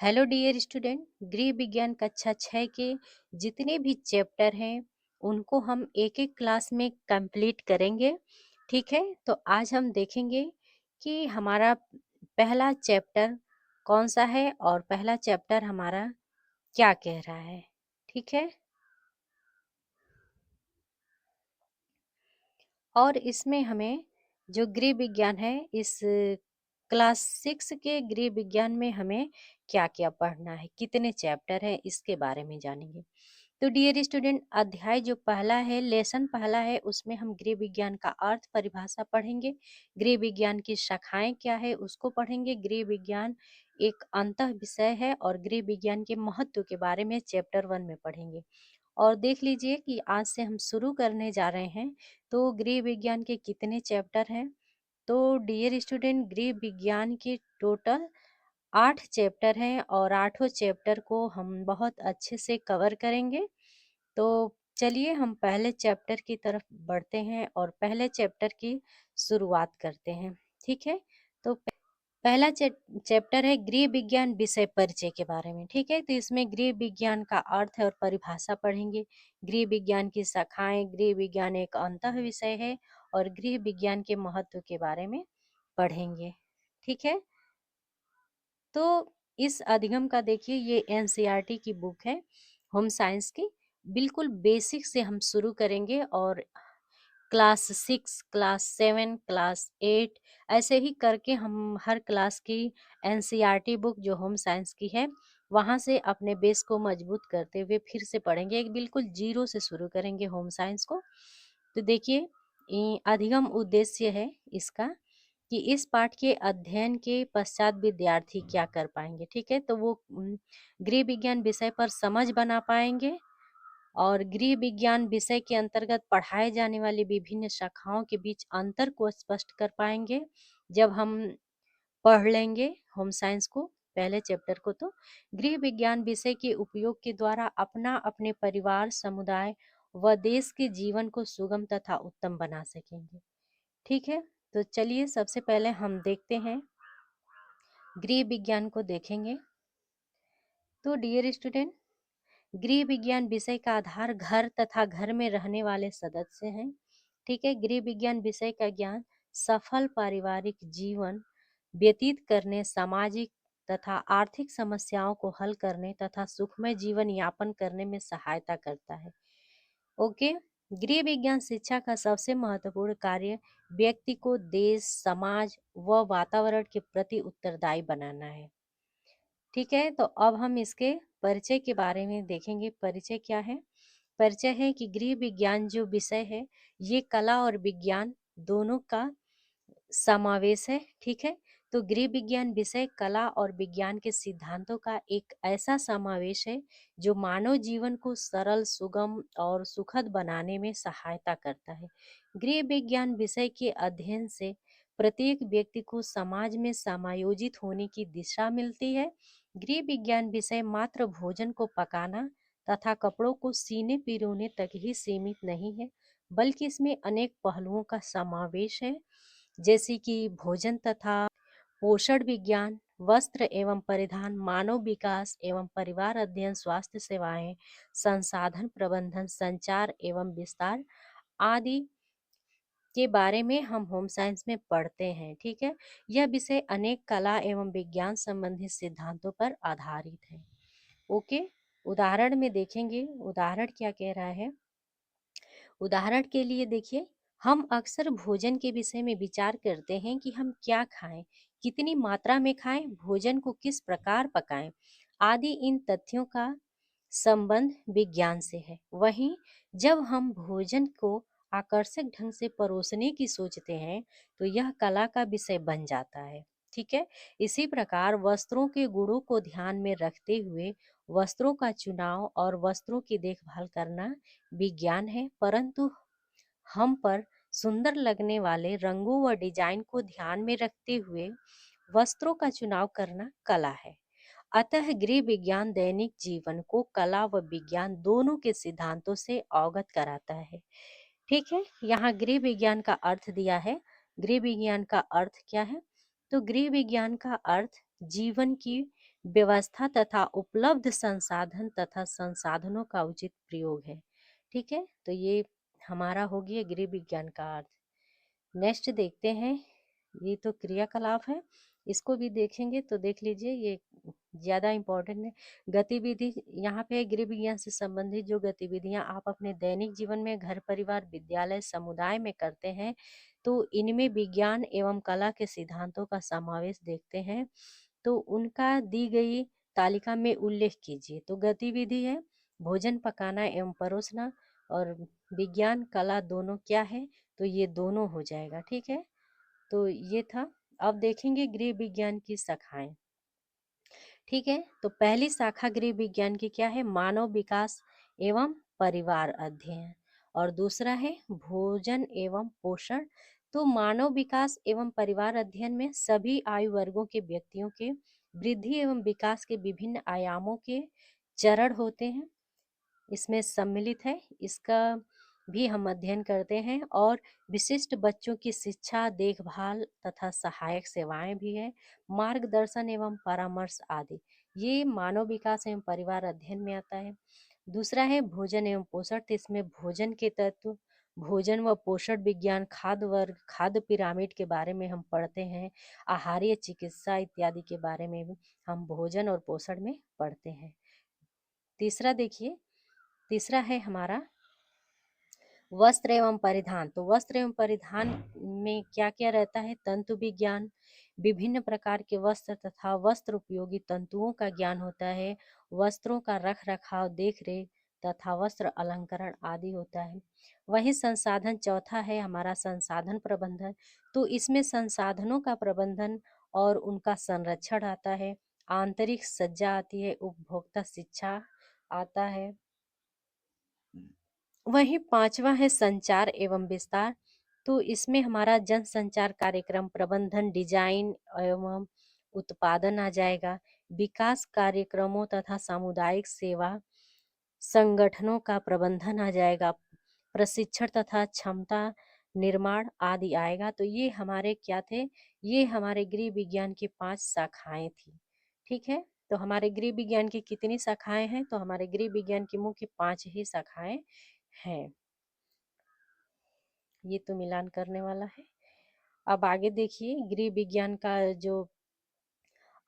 Hello dear student. गृह विज्ञान कक्षा 6 के जितने भी चैप्टर हैं उनको हम एक एक क्लास में कंप्लीट करेंगे। ठीक है, तो आज हम देखेंगे कि हमारा पहला चैप्टर कौन सा है और पहला चैप्टर हमारा क्या कह रहा है। ठीक है, और इसमें हमें जो गृह विज्ञान है, इस क्लास 6 के गृह विज्ञान में हमें क्या क्या पढ़ना है, कितने चैप्टर है, इसके बारे में जानेंगे। तो डियर स्टूडेंट, अध्याय जो पहला है, लेसन पहला है, उसमें हम गृह विज्ञान का अर्थ परिभाषा पढ़ेंगे। गृह विज्ञान की शाखाएं क्या है उसको पढ़ेंगे। गृह विज्ञान एक अंतः विषय है और गृह विज्ञान के महत्व के बारे में चैप्टर 1 में पढ़ेंगे। और देख लीजिए कि आज से हम शुरू करने जा रहे हैं। तो गृह विज्ञान के कितने चैप्टर हैं? तो डियर स्टूडेंट, गृह विज्ञान के टोटल 8 चैप्टर हैं और आठों चैप्टर को हम बहुत अच्छे से कवर करेंगे। तो चलिए हम पहले चैप्टर की तरफ बढ़ते हैं और पहले चैप्टर की शुरुआत करते हैं। ठीक है, तो पहला चैप्टर है गृह विज्ञान विषय परिचय के बारे में। ठीक है, तो इसमें गृह विज्ञान का अर्थ और परिभाषा पढ़ेंगे। गृह विज्ञान की शाखाएं, गृह विज्ञान एक अंतः विषय है और गृह विज्ञान के महत्व के बारे में पढ़ेंगे। ठीक है, तो इस अधिगम का देखिए, ये एनसीईआरटी की बुक है, होम साइंस की। बिल्कुल बेसिक से हम शुरू करेंगे और क्लास 6, क्लास 7, क्लास 8 ऐसे ही करके हम हर क्लास की एनसीईआरटी बुक जो होम साइंस की है वहाँ से अपने बेस को मजबूत करते हुए फिर से पढ़ेंगे। एक बिल्कुल जीरो से शुरू करेंगे होम साइंस को। तो देखिए, अधिगम उद्देश्य है इसका कि इस पाठ के अध्ययन के पश्चात विद्यार्थी क्या कर पाएंगे। ठीक है, तो वो गृह विज्ञान विषय पर समझ बना पाएंगे और गृह विज्ञान विषय के अंतर्गत पढ़ाए जाने वाली विभिन्न शाखाओं के बीच अंतर को स्पष्ट कर पाएंगे। जब हम पढ़ लेंगे होम साइंस को, पहले चैप्टर को, तो गृह विज्ञान विषय के उपयोग के द्वारा अपना, अपने परिवार, समुदाय व देश के जीवन को सुगम तथा उत्तम बना सकेंगे। ठीक है, तो चलिए सबसे पहले हम देखते हैं, गृह विज्ञान को देखेंगे। तो डियर स्टूडेंट, गृह विज्ञान विषय का आधार घर तथा घर में रहने वाले सदस्य हैं। ठीक है, गृह विज्ञान विषय का ज्ञान सफल पारिवारिक जीवन व्यतीत करने, सामाजिक तथा आर्थिक समस्याओं को हल करने तथा सुखमय जीवन यापन करने में सहायता करता है। ओके, गृह विज्ञान शिक्षा का सबसे महत्वपूर्ण कार्य व्यक्ति को देश, समाज व वातावरण के प्रति उत्तरदायी बनाना है। ठीक है, तो अब हम इसके परिचय के बारे में देखेंगे। परिचय क्या है? परिचय है कि गृह विज्ञान जो विषय है ये कला और विज्ञान दोनों का समावेश है। ठीक है, तो गृह विज्ञान विषय कला और विज्ञान के सिद्धांतों का एक ऐसा समावेश है जो मानव जीवन को सरल, सुगम और सुखद बनाने में सहायता करता है। गृह विज्ञान विषय के अध्ययन से प्रत्येक व्यक्ति को समाज में समायोजित होने की दिशा मिलती है। गृह विज्ञान विषय मात्र भोजन को पकाना तथा कपड़ों को सीने पिरोने तक ही सीमित नहीं है, बल्कि इसमें अनेक पहलुओं का समावेश है, जैसे कि भोजन तथा पोषण विज्ञान, वस्त्र एवं परिधान, मानव विकास एवं परिवार अध्ययन, स्वास्थ्य सेवाएं, संसाधन प्रबंधन, संचार एवं विस्तार आदि के बारे में हम होम साइंस में पढ़ते हैं। ठीक है, यह विषय अनेक कला एवं विज्ञान संबंधित सिद्धांतों पर आधारित है। ओके, उदाहरण में देखेंगे, उदाहरण क्या कह रहा है। उदाहरण के लिए देखिए, हम अक्सर भोजन के विषय में विचार करते हैं कि हम क्या खाएं, कितनी मात्रा में खाएं, भोजन को किस प्रकार पकाएं आदि। इन तथ्यों का संबंध विज्ञान से है। वहीं जब हम भोजन को आकर्षक ढंग से परोसने की सोचते हैं तो यह कला का विषय बन जाता है। ठीक है, इसी प्रकार वस्त्रों के गुणों को ध्यान में रखते हुए वस्त्रों का चुनाव और वस्त्रों की देखभाल करना विज्ञान है, परंतु हम पर सुंदर लगने वाले रंगों व डिजाइन को ध्यान में रखते हुए वस्त्रों का चुनाव करना कला है। अतः गृह विज्ञान दैनिक जीवन को कला व विज्ञान दोनों के सिद्धांतों से अवगत कराता है। ठीक है, यहाँ गृह विज्ञान का अर्थ दिया है। गृह विज्ञान का अर्थ क्या है? तो गृह विज्ञान का अर्थ जीवन की व्यवस्था तथा उपलब्ध संसाधन तथा संसाधनों का उचित प्रयोग है। ठीक है, तो ये हमारा हो गया गृह विज्ञान का अर्थ। नेक्स्ट देखते हैं, ये तो क्रियाकलाप है, इसको भी देखेंगे तो देख लीजिए, ये ज़्यादा इम्पोर्टेंट है। गतिविधि, यहाँ पे गृह विज्ञान से संबंधित जो गतिविधियाँ आप अपने दैनिक जीवन में घर परिवार विद्यालय समुदाय में करते हैं, तो इनमें विज्ञान एवं कला के सिद्धांतों का समावेश देखते हैं, तो उनका दी गई तालिका में उल्लेख कीजिए। तो गतिविधि है भोजन पकाना एवं परोसना, और विज्ञान कला दोनों क्या है, तो ये दोनों हो जाएगा। ठीक है, तो ये था। अब देखेंगे गृह विज्ञान की शाखाएं। ठीक है, तो पहली शाखा गृह विज्ञान की क्या है, मानव विकास एवं परिवार अध्ययन, और दूसरा है भोजन एवं पोषण। तो मानव विकास एवं परिवार अध्ययन में सभी आयु वर्गों के व्यक्तियों के वृद्धि एवं विकास के विभिन्न आयामों के चरण होते हैं, इसमें सम्मिलित है, इसका भी हम अध्ययन करते हैं। और विशिष्ट बच्चों की शिक्षा देखभाल तथा सहायक सेवाएं भी है, मार्गदर्शन एवं परामर्श आदि, ये मानव विकास एवं परिवार अध्ययन में आता है। दूसरा है भोजन एवं पोषण, तो इसमें भोजन के तत्व, भोजन व पोषण विज्ञान, खाद्य वर्ग, खाद्य पिरामिड के बारे में हम पढ़ते हैं, आहारीय चिकित्सा इत्यादि के बारे में भी हम भोजन और पोषण में पढ़ते हैं। तीसरा देखिए, तीसरा है हमारा वस्त्र एवं परिधान। तो वस्त्र एवं परिधान में क्या क्या रहता है, तंतु विज्ञान, विभिन्न प्रकार के वस्त्र तथा वस्त्र उपयोगी तंतुओं का ज्ञान होता है, वस्त्रों का रख रखाव देख रेख तथा वस्त्र अलंकरण आदि होता है। वही संसाधन, चौथा है हमारा संसाधन प्रबंधन। तो इसमें संसाधनों का प्रबंधन और उनका संरक्षण आता है, आंतरिक सज्जा आती है, उपभोक्ता शिक्षा आता है। वहीं पांचवा है संचार एवं विस्तार। तो इसमें हमारा जन संचार कार्यक्रम प्रबंधन, डिजाइन एवं उत्पादन आ जाएगा, विकास कार्यक्रमों तथा सामुदायिक सेवा संगठनों का प्रबंधन आ जाएगा, प्रशिक्षण तथा क्षमता निर्माण आदि आएगा। तो ये हमारे क्या थे, ये हमारे गृह विज्ञान की 5 शाखाएं थी। ठीक है, तो हमारे गृह विज्ञान की कितनी शाखाएं हैं, तो हमारे गृह विज्ञान की मुख्य 5 ही शाखाएं हैं। ये तो मिलान करने वाला है। अब आगे देखिए, गृह विज्ञान का जो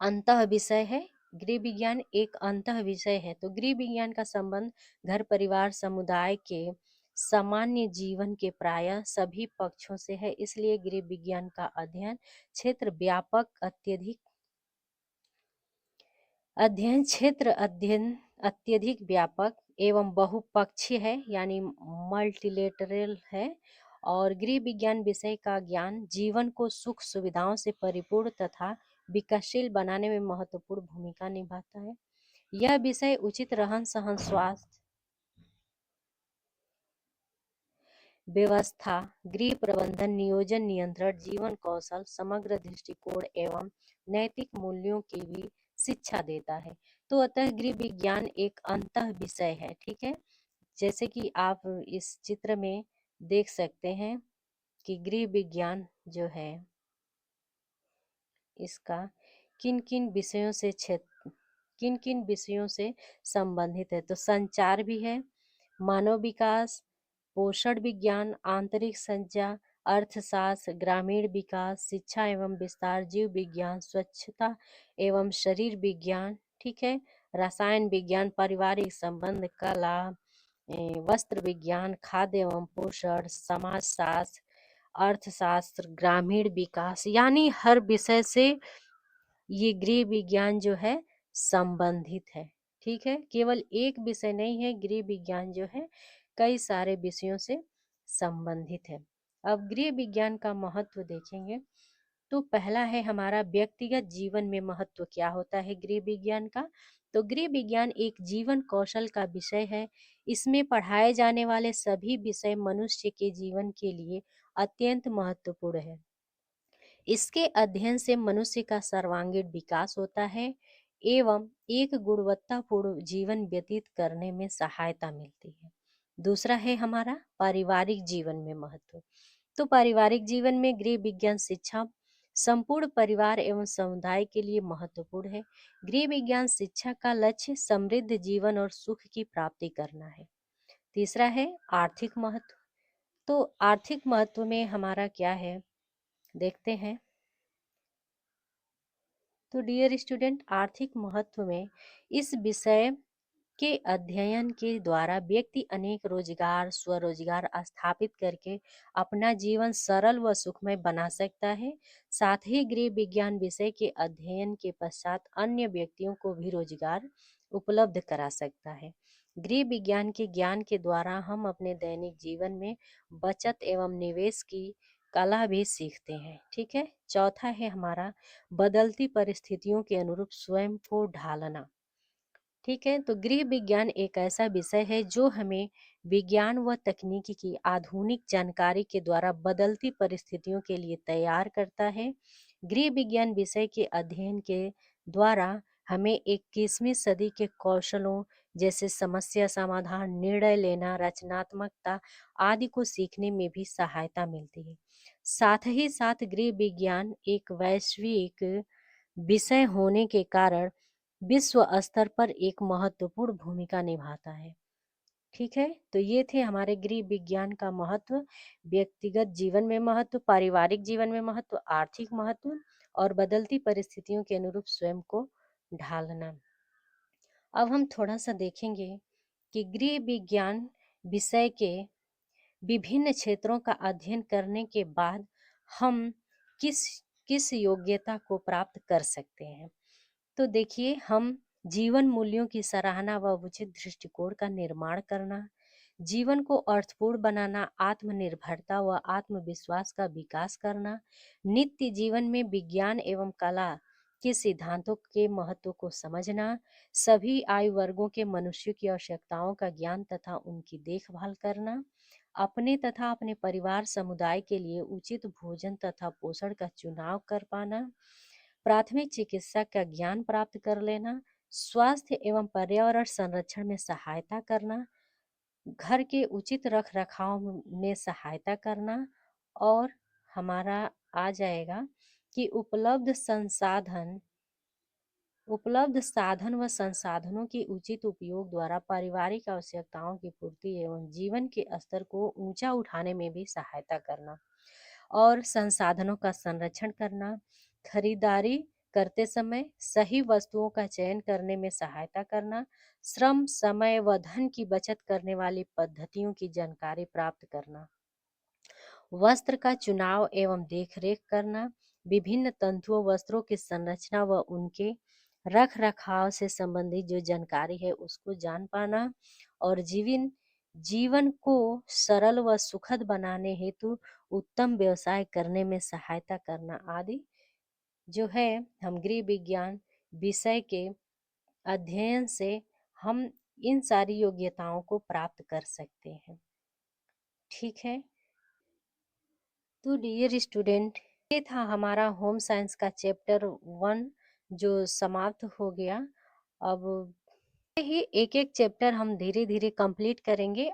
अंतः विषय है, गृह विज्ञान एक अंतः विषय है। तो गृह विज्ञान का संबंध घर परिवार समुदाय के सामान्य जीवन के प्रायः सभी पक्षों से है, इसलिए गृह विज्ञान का अध्ययन क्षेत्र व्यापक अध्ययन अत्यधिक व्यापक एवं बहुपक्षीय है, यानी मल्टीलेटरल है। और गृह विज्ञान विषय का ज्ञान जीवन को सुख सुविधाओं से परिपूर्ण तथा विकासशील बनाने में महत्वपूर्ण भूमिका निभाता है। यह विषय उचित रहन सहन, स्वास्थ्य व्यवस्था, गृह प्रबंधन, नियोजन, नियंत्रण, जीवन कौशल, समग्र दृष्टिकोण एवं नैतिक मूल्यों की भी शिक्षा देता है। तो अतः गृह विज्ञान एक अंतः विषय है। ठीक है, जैसे कि आप इस चित्र में देख सकते हैं कि गृह विज्ञान जो है इसका किन किन विषयों से क्षेत्र, किन किन विषयों से संबंधित है। तो संचार भी है, मानव विकास, पोषण विज्ञान, आंतरिक संज्ञा, अर्थशास्त्र, ग्रामीण विकास, शिक्षा एवं विस्तार, जीव विज्ञान, स्वच्छता एवं शरीर विज्ञान, ठीक है, रसायन विज्ञान, पारिवारिक संबंध, कला, वस्त्र विज्ञान, खाद्य एवं पोषण, समाजशास्त्र, अर्थशास्त्र, ग्रामीण विकास, यानी हर विषय से ये गृह विज्ञान जो है संबंधित है। ठीक है, केवल एक विषय नहीं है, गृह विज्ञान जो है कई सारे विषयों से संबंधित है। अब गृह विज्ञान का महत्व देखेंगे, तो पहला है हमारा व्यक्तिगत जीवन में महत्व क्या होता है गृह विज्ञान का। तो गृह विज्ञान एक जीवन कौशल का विषय है, इसमें पढ़ाए जाने वाले सभी विषय मनुष्य के जीवन के लिए अत्यंत महत्वपूर्ण है। इसके अध्ययन से मनुष्य का सर्वांगीण विकास होता है एवं एक गुणवत्तापूर्ण जीवन व्यतीत करने में सहायता मिलती है। दूसरा है हमारा पारिवारिक जीवन में महत्व। तो पारिवारिक जीवन में गृह विज्ञान शिक्षा संपूर्ण परिवार एवं समुदाय के लिए महत्वपूर्ण है। गृह विज्ञान शिक्षा का लक्ष्य समृद्ध जीवन और सुख की प्राप्ति करना है। तीसरा है आर्थिक महत्व। तो आर्थिक महत्व में हमारा क्या है, देखते हैं। तो डियर स्टूडेंट, आर्थिक महत्व में इस विषय के अध्ययन के द्वारा व्यक्ति अनेक रोजगार स्वरोजगार स्थापित करके अपना जीवन सरल व सुखमय बना सकता है। साथ ही गृह विज्ञान विषय के अध्ययन के पश्चात अन्य व्यक्तियों को भी रोजगार उपलब्ध करा सकता है। गृह विज्ञान के ज्ञान के द्वारा हम अपने दैनिक जीवन में बचत एवं निवेश की कला भी सीखते हैं। ठीक है। चौथा है हमारा बदलती परिस्थितियों के अनुरूप स्वयं को ढालना। ठीक है। तो गृह विज्ञान एक ऐसा विषय है जो हमें विज्ञान व तकनीकी की आधुनिक जानकारी के द्वारा बदलती परिस्थितियों के लिए तैयार करता है। गृह विज्ञान विषय के अध्ययन के द्वारा हमें 21वीं सदी के कौशलों जैसे समस्या समाधान, निर्णय लेना, रचनात्मकता आदि को सीखने में भी सहायता मिलती है। साथ ही साथ गृह विज्ञान एक वैश्विक विषय होने के कारण विश्व स्तर पर एक महत्वपूर्ण भूमिका निभाता है। ठीक है। तो ये थे हमारे गृह विज्ञान का महत्व, व्यक्तिगत जीवन में महत्व, पारिवारिक जीवन में महत्व, आर्थिक महत्व और बदलती परिस्थितियों के अनुरूप स्वयं को ढालना। अब हम थोड़ा सा देखेंगे कि गृह विज्ञान विषय के विभिन्न क्षेत्रों का अध्ययन करने के बाद हम किस किस योग्यता को प्राप्त कर सकते हैं। तो देखिए, हम जीवन मूल्यों की सराहना व उचित दृष्टिकोण का निर्माण करना, जीवन को अर्थपूर्ण बनाना, आत्मनिर्भरता व आत्मविश्वास का विकास करना, नित्य जीवन में विज्ञान एवं कला के सिद्धांतों के महत्व को समझना, सभी आयु वर्गों के मनुष्यों की आवश्यकताओं का ज्ञान तथा उनकी देखभाल करना, अपने तथा अपने परिवार समुदाय के लिए उचित भोजन तथा पोषण का चुनाव कर पाना, प्राथमिक चिकित्सा का ज्ञान प्राप्त कर लेना, स्वास्थ्य एवं पर्यावरण संरक्षण में सहायता करना, घर के उचित रख रखाव में सहायता करना, और हमारा आ जाएगा कि उपलब्ध साधन व संसाधनों के उचित उपयोग द्वारा पारिवारिक आवश्यकताओं की पूर्ति एवं जीवन के स्तर को ऊंचा उठाने में भी सहायता करना, और संसाधनों का संरक्षण करना, खरीदारी करते समय सही वस्तुओं का चयन करने में सहायता करना, श्रम, समय व धन की बचत करने वाली पद्धतियों की जानकारी प्राप्त करना, वस्त्र का चुनाव एवं देखरेख करना, विभिन्न तंतुओं वस्त्रों की संरचना व उनके रख रखाव से संबंधित जो जानकारी है उसको जान पाना, और जीवन को सरल व सुखद बनाने हेतु उत्तम व्यवसाय करने में सहायता करना आदि जो है हम गृह विज्ञान विषय के अध्ययन से हम इन सारी योग्यताओं को प्राप्त कर सकते हैं। ठीक है। तो डियर स्टूडेंट, ये था हमारा होम साइंस का चैप्टर 1 जो समाप्त हो गया। अब ही एक एक चैप्टर हम धीरे धीरे कंप्लीट करेंगे।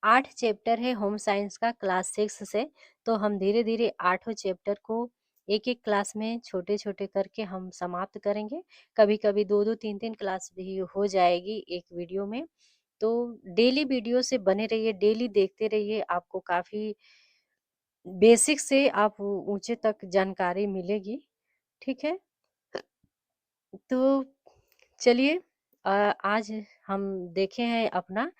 8 चैप्टर है होम साइंस का क्लास 6 से, तो हम धीरे धीरे 8 चैप्टर को एक एक क्लास में छोटे छोटे करके हम समाप्त करेंगे। कभी कभी 2 3 3 क्लास भी हो जाएगी एक वीडियो में। तो डेली वीडियो से बने रहिए, डेली देखते रहिए, आपको काफी बेसिक से आप ऊंचे तक जानकारी मिलेगी। ठीक है। तो चलिए, आज हम देखे हैं अपना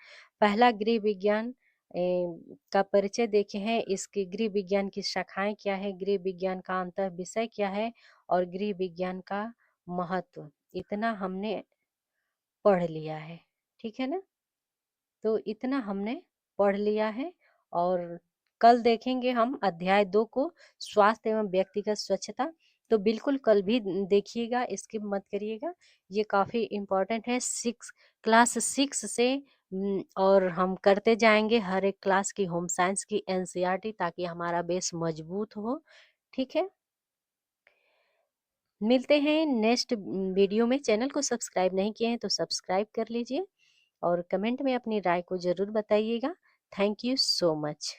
पहला गृह विज्ञान का परिचय देखे हैं। इसकी गृह विज्ञान की शाखाएं क्या है, गृह विज्ञान का अंतर विषय क्या है और गृह विज्ञान का महत्व, इतना हमने पढ़ लिया है। ठीक है ना। तो इतना हमने पढ़ लिया है, और कल देखेंगे हम अध्याय 2 को, स्वास्थ्य एवं व्यक्तिगत स्वच्छता। तो बिल्कुल कल भी देखिएगा, स्किप मत करिएगा, ये काफी इम्पोर्टेंट है क्लास 6 से। और हम करते जाएंगे हर एक क्लास की होम साइंस की एनसीईआरटी, ताकि हमारा बेस मजबूत हो। ठीक है। मिलते हैं नेक्स्ट वीडियो में। चैनल को सब्सक्राइब नहीं किए हैं तो सब्सक्राइब कर लीजिए, और कमेंट में अपनी राय को जरूर बताइएगा। Thank you so much.